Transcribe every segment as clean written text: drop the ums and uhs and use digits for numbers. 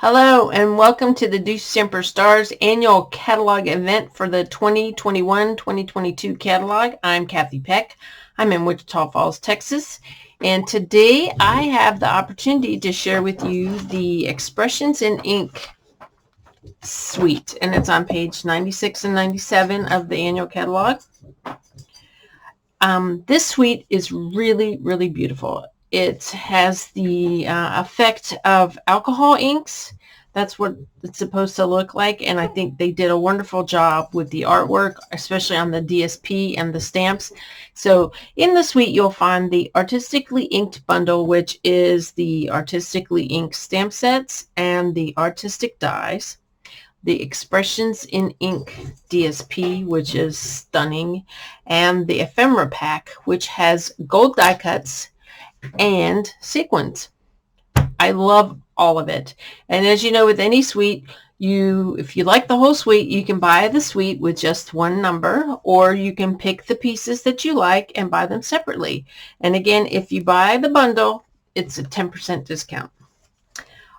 Hello and welcome to the Do Stamper Stars annual catalog event for the 2021-2022 catalog. I'm Kathy Peck. I'm in Wichita Falls, Texas. And today I have the opportunity to share with you the Expressions in Ink suite. And it's on page 96 and 97 of the annual catalog. This suite is really, really beautiful. It has the effect of alcohol inks. That's what it's supposed to look like, and I think they did a wonderful job with the artwork, especially on the DSP and the stamps. So in the suite, you'll find the Artistically Inked bundle, which is the Artistically Inked stamp sets and the artistic dies. The Expressions in Ink DSP, which is stunning, and the Ephemera pack, which has gold die cuts and sequins. I love all of it. And as you know, with any suite, if you like the whole suite, you can buy the suite with just one number, or you can pick the pieces that you like and buy them separately. And again, if you buy the bundle, it's a 10% discount.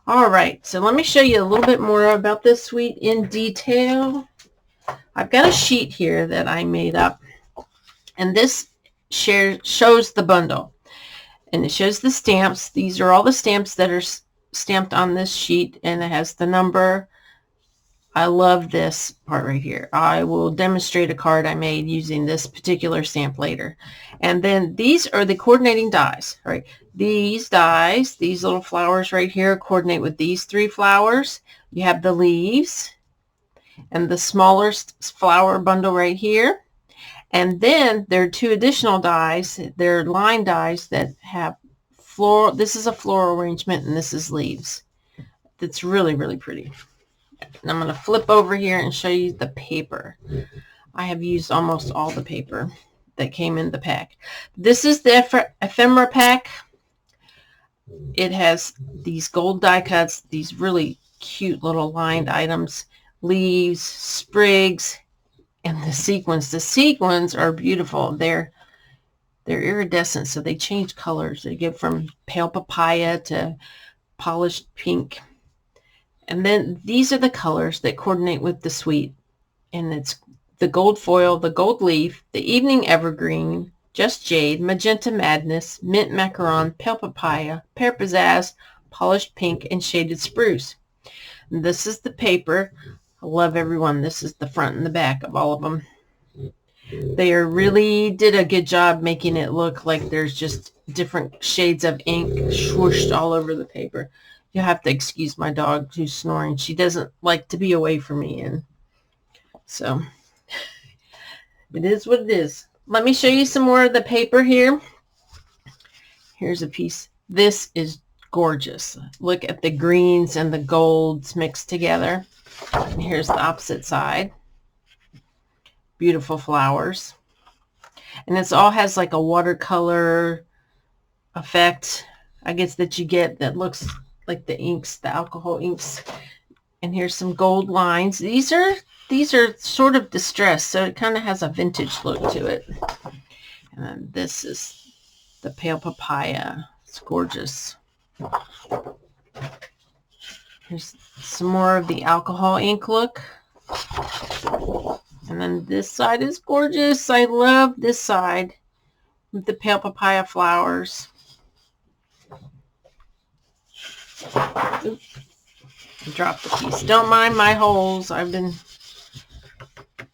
All right, so let me show you a little bit more about this suite in detail. I've got a sheet here that I made up, and this shows the bundle, and it shows the stamps. These are all the stamps that are stamped on this sheet, and it has the number. I love this part right here. I will demonstrate a card I made using this particular stamp later. And then these are the coordinating dies, right? These dies, these little flowers right here, coordinate with these three flowers. You have the leaves and the smaller flower bundle right here. And then there are two additional dies. They're line dies that have floral. This is a floral arrangement, and this is leaves. That's really, really pretty. And I'm going to flip over here and show you the paper. I have used almost all the paper that came in the pack. This is the Ephemera pack. It has these gold die cuts, these really cute little lined items, leaves, sprigs, and the sequins. The sequins are beautiful. They're iridescent, so they change colors. They get from pale papaya to polished pink. And then these are the colors that coordinate with the suite. And it's the gold foil, the gold leaf, the evening evergreen, just jade, magenta madness, mint macaron, pale papaya, pear pizzazz, polished pink, and shaded spruce. And this is the paper. I love everyone. This is the front and the back of all of them. They really did a good job making it look like there's just different shades of ink swooshed all over the paper. You have to excuse my dog who's snoring. She doesn't like to be away from me, and so it is what it is. Let me show you some more of the paper here. Here's a piece. This is gorgeous. Look at the greens and the golds mixed together. And here's the opposite side. Beautiful flowers. And this all has like a watercolor effect, I guess, that you get that looks like the inks, the alcohol inks. And here's some gold lines. These are sort of distressed, so it kind of has a vintage look to it. And then this is the pale papaya. It's gorgeous. Here's some more of the alcohol ink look. And then this side is gorgeous. I love this side with the pale papaya flowers. Oops. Dropped the piece. Don't mind my holes. I've been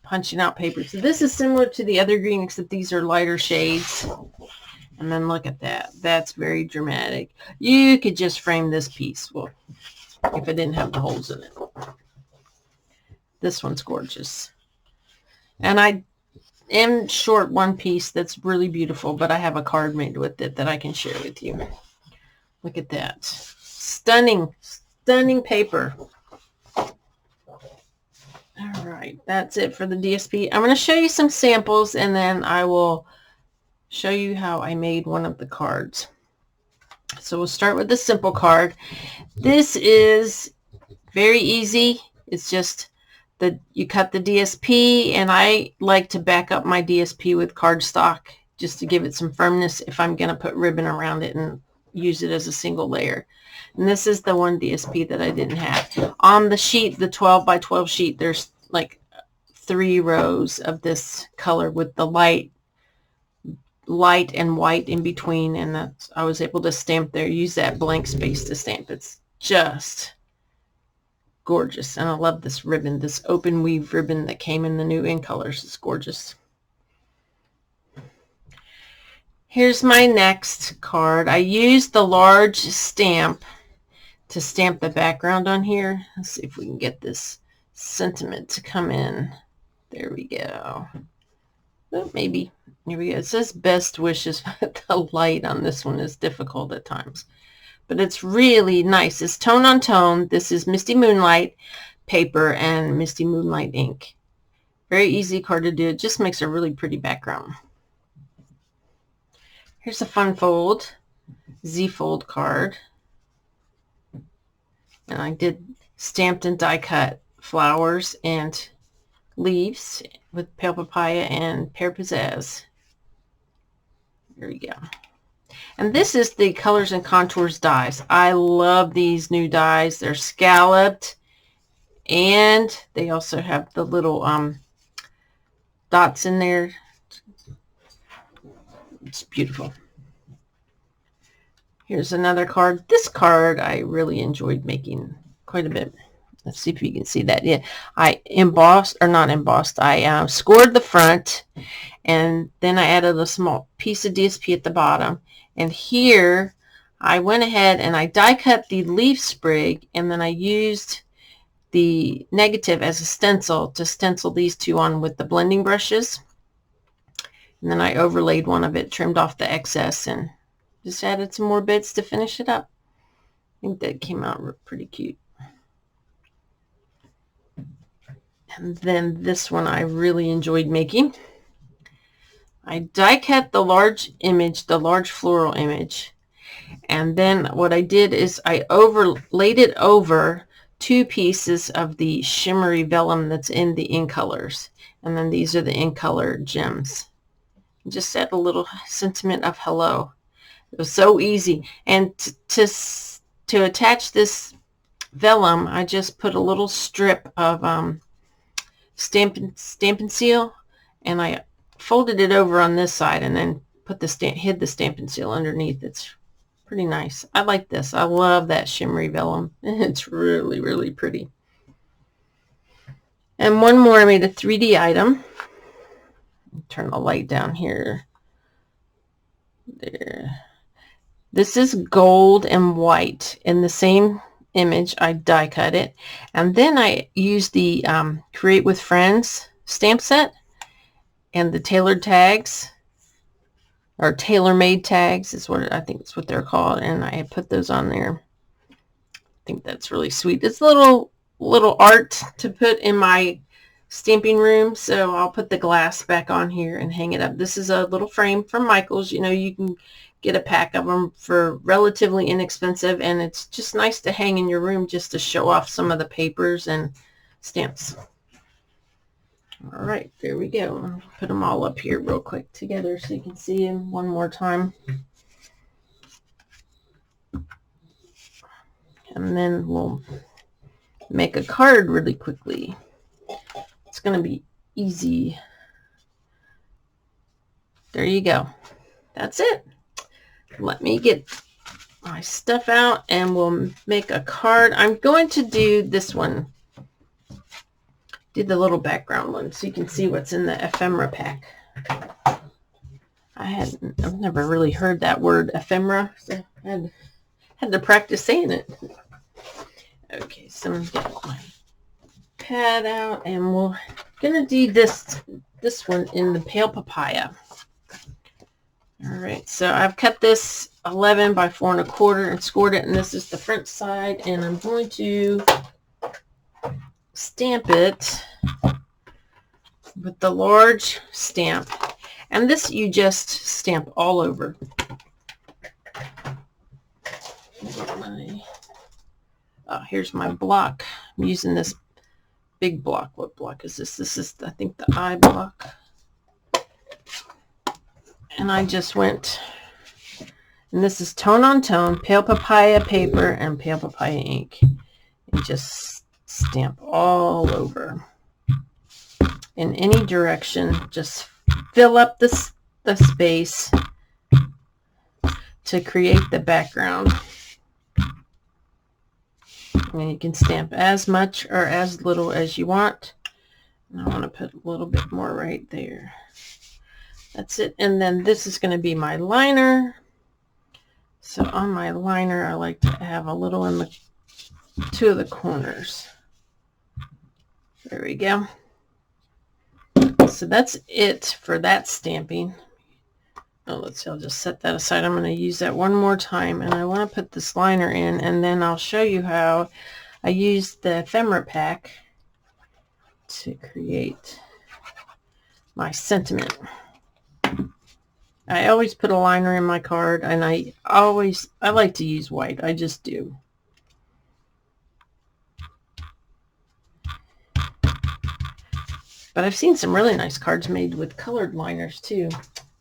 punching out paper. So this is similar to the other green, except these are lighter shades. And then look at that. That's very dramatic. You could just frame this piece. Well, if it didn't have the holes in it. This one's gorgeous. And I am short one piece that's really beautiful, but I have a card made with it that I can share with you. Look at that. Stunning, stunning paper. All right, that's it for the DSP. I'm going to show you some samples, and then I will show you how I made one of the cards. So we'll start with the simple card. This is very easy. It's just that you cut the DSP, and I like to back up my DSP with cardstock just to give it some firmness if I'm going to put ribbon around it and use it as a single layer. And this is the one DSP that I didn't have. On the sheet, the 12 by 12 sheet, there's like 3 rows of this color with the light and white in between, and that's, I was able to stamp there, use that blank space to stamp. It's just gorgeous. And I love this ribbon, this open weave ribbon that came in the new in colors. It's gorgeous. Here's my next card. I used the large stamp to stamp the background on here. Let's see if we can get this sentiment to come in. There we go. Oh, maybe. Here we go. It says best wishes, but the light on this one is difficult at times. But it's really nice. It's tone on tone. This is Misty Moonlight paper and Misty Moonlight ink. Very easy card to do. It just makes a really pretty background. Here's a fun fold, Z-fold card. And I did stamped and die cut flowers and leaves with Pale Papaya and Pear Pizzazz. There we go. And this is the Colors and Contours dies. I love these new dies. They're scalloped, and they also have the little dots in there. It's beautiful. Here's another card. This card I really enjoyed making quite a bit. Let's see if you can see that. Yeah, I embossed, or not embossed, I scored the front, and then I added a small piece of DSP at the bottom. And here I went ahead and I die cut the leaf sprig, and then I used the negative as a stencil to stencil these two on with the blending brushes. And then I overlaid one of it, trimmed off the excess, and just added some more bits to finish it up. I think that came out pretty cute. And then this one I really enjoyed making. I die cut the large image, the large floral image. And then what I did is I overlaid it over 2 pieces of the shimmery vellum that's in the in colors. And then these are the in color gems. Just add a little sentiment of hello. It was so easy. And to attach this vellum, I just put a little strip of stamp and seal, and I folded it over on this side, and then put the hid the stamp and seal underneath. It's pretty nice. I like this. I love that shimmery vellum. It's really, really pretty. And one more, I made a 3D item. Turn the light down here. There. This is gold and white. In the same image, I die cut it. And then I used the Create with Friends stamp set and the tailored tags, or tailor-made tags is what I think it's what they're called. And I put those on there. I think that's really sweet. It's little art to put in my stamping room, so I'll put the glass back on here and hang it up. This is a little frame from Michaels. You know, you can get a pack of them for relatively inexpensive, and it's just nice to hang in your room just to show off some of the papers and stamps. All right, there we go. I'll put them all up here real quick together so you can see them one more time. And then we'll make a card really quickly. It's going to be easy. There you go. That's it. Let me get my stuff out and we'll make a card. I'm going to do this one. Do the little background one so you can see what's in the ephemera pack. I've never really heard that word ephemera, so I had to practice saying it. Okay, so I'm getting my pad out, and we're gonna do this one in the Pale Papaya. All right, so I've cut this 11 by 4 1/4 and scored it, and this is the front side, and I'm going to stamp it with the large stamp, and this you just stamp all over. Here's my block. I'm using this big block. What block is this? This is, I think, the I block. And I just went And this is tone on tone, pale papaya paper and pale papaya ink. And just stamp all over in any direction. Just fill up the space to create the background. And you can stamp as much or as little as you want. And I want to put a little bit more right there. That's it. And then this is going to be my liner. So on my liner, I like to have a little in the 2 of the corners. There we go. So that's it for that stamping. Oh, let's see, I'll just set that aside. I'm going to use that one more time, and I want to put this liner in, and then I'll show you how I used the ephemera pack to create my sentiment. I always put a liner in my card, and I like to use white. I just do. But I've seen some really nice cards made with colored liners too.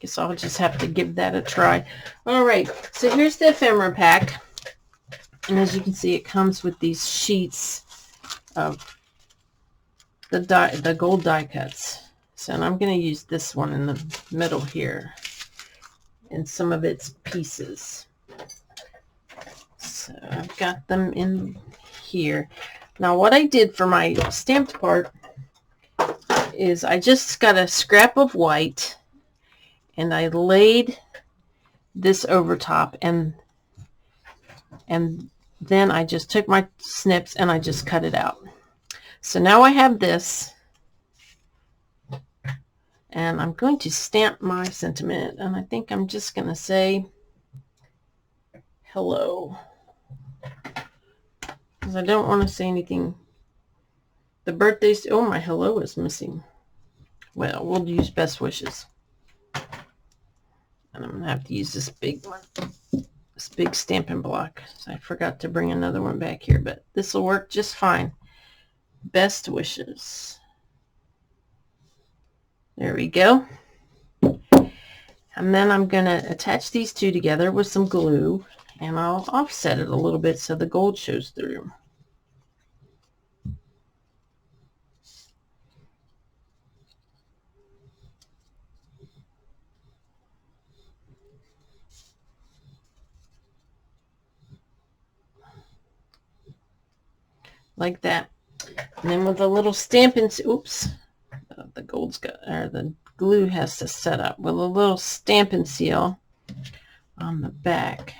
Guess I'll just have to give that a try. All right, so here's the ephemera pack. And as you can see, it comes with these sheets of the gold die cuts. So and I'm going to use this one in the middle here and some of its pieces. So I've got them in here. Now what I did for my stamped part is I just got a scrap of white and I laid this over top, and then I just took my snips and I just cut it out. So now I have this, and I'm going to stamp my sentiment, and I think I'm just going to say hello, because I don't want to say anything. The birthdays, oh, my hello is missing. Well, we'll use best wishes. And I'm going to have to use this big one, this big stamping block. So I forgot to bring another one back here, but this will work just fine. Best wishes. There we go. And then I'm going to attach these two together with some glue, and I'll offset it a little bit so the gold shows through. Like that. And then with a little stamping, oops, the gold's got, or the glue has to set up with a little stamping seal on the back.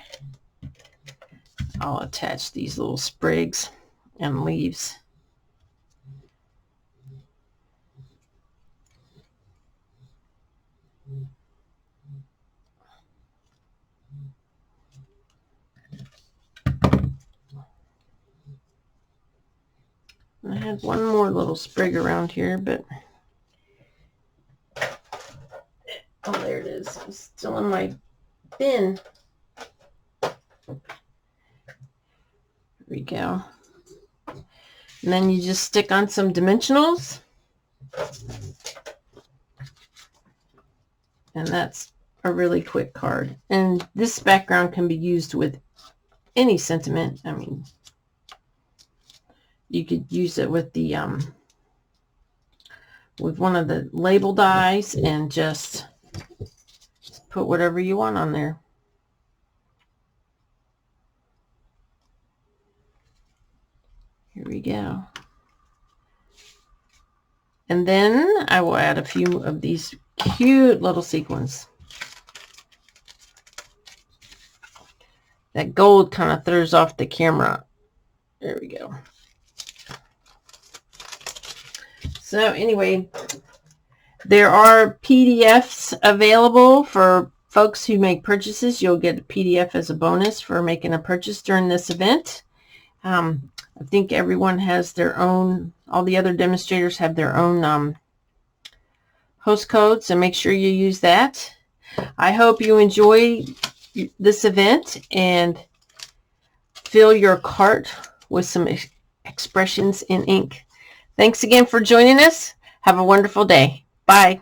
I'll attach these little sprigs and leaves. I had one more little sprig around here, but oh, there it is. It's still in my bin. There we go. And then you just stick on some dimensionals. And that's a really quick card. And this background can be used with any sentiment. I mean, you could use it with the with one of the label dies and just put whatever you want on there. Here we go. And then I will add a few of these cute little sequins. That gold kind of throws off the camera. There we go. So anyway, there are PDFs available for folks who make purchases. You'll get a PDF as a bonus for making a purchase during this event. I think everyone has their own, all the other demonstrators have their own host code, so make sure you use that. I hope you enjoy this event and fill your cart with some expressions in ink. Thanks again for joining us. Have a wonderful day. Bye.